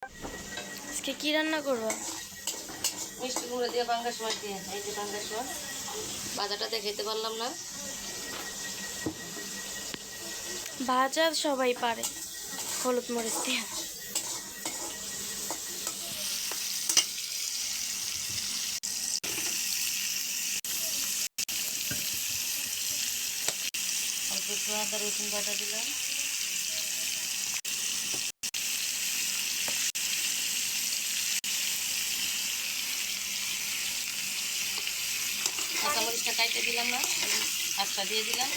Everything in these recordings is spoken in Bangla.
আজকে কি রান্না করবো? মিষ্টি কুমড়ো দিয়ে পাঙ্গাস মাছ দিয়ে। এই যে পাঙ্গাস মাছ ভাজাটাতে খেতে পারলাম না। ভাজা সবাই পারে, হলুদ মরিচ দিয়ে। অল্প একটু আদা রসুন বাটা দিলাম। কাঁচামরিচটা কাটতে দিলাম না, আঁচটা দিয়ে দিলাম।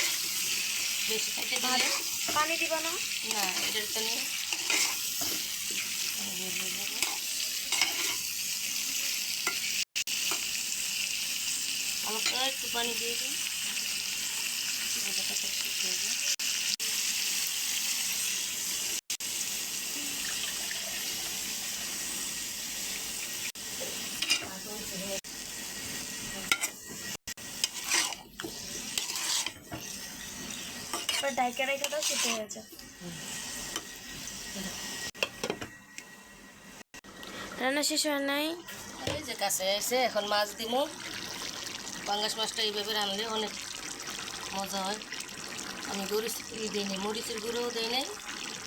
বেশি কাটতে দিলে পানি দিবা না? না, এটার তো নেই। হালকা একটু পানি দিয়ে দিই। ডাইকা ডাইকাটাও সিদ্ধ হয়েছে। রান্না শেষ হয় নাই? এই যে কাছে এসে এখন মাছ দিব। পাঙ্গাস মাছটা এইভাবে রান্নলে অনেক মজা হয়। আমি দিই নাই, মরিচের গুঁড়োও দিই নাই,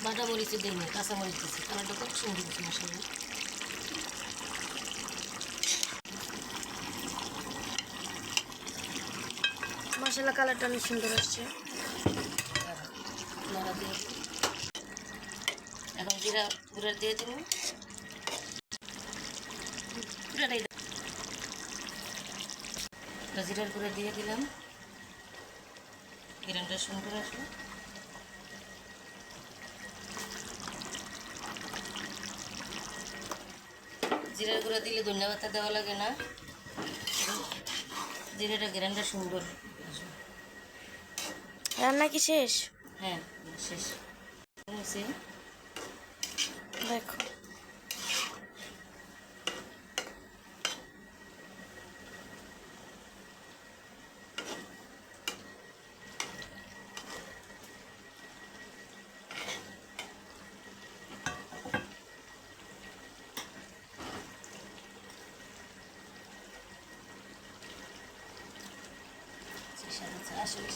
বাটা মরিচও দিই নাই, কাঁচা মরিচ দিচ্ছি। কালারটা খুব সুন্দর হচ্ছে মশলা। মশলা কালারটা অনেক সুন্দর আসছে। নাড়া দিয়ে এখন জিরা গুঁড়া দিয়ে দিব। জিরার গুঁড়া দিয়ে দিলাম। গ্রানটা সুন্দর আসলো। জিরার গুঁড়া দিলে ধনিয়া পাতা দেওয়া লাগে না, জিরাটা গ্রানটা সুন্দর আসবে। রান্না কি শেষ? হ্যাঁ, শেষ। দেখো আসলে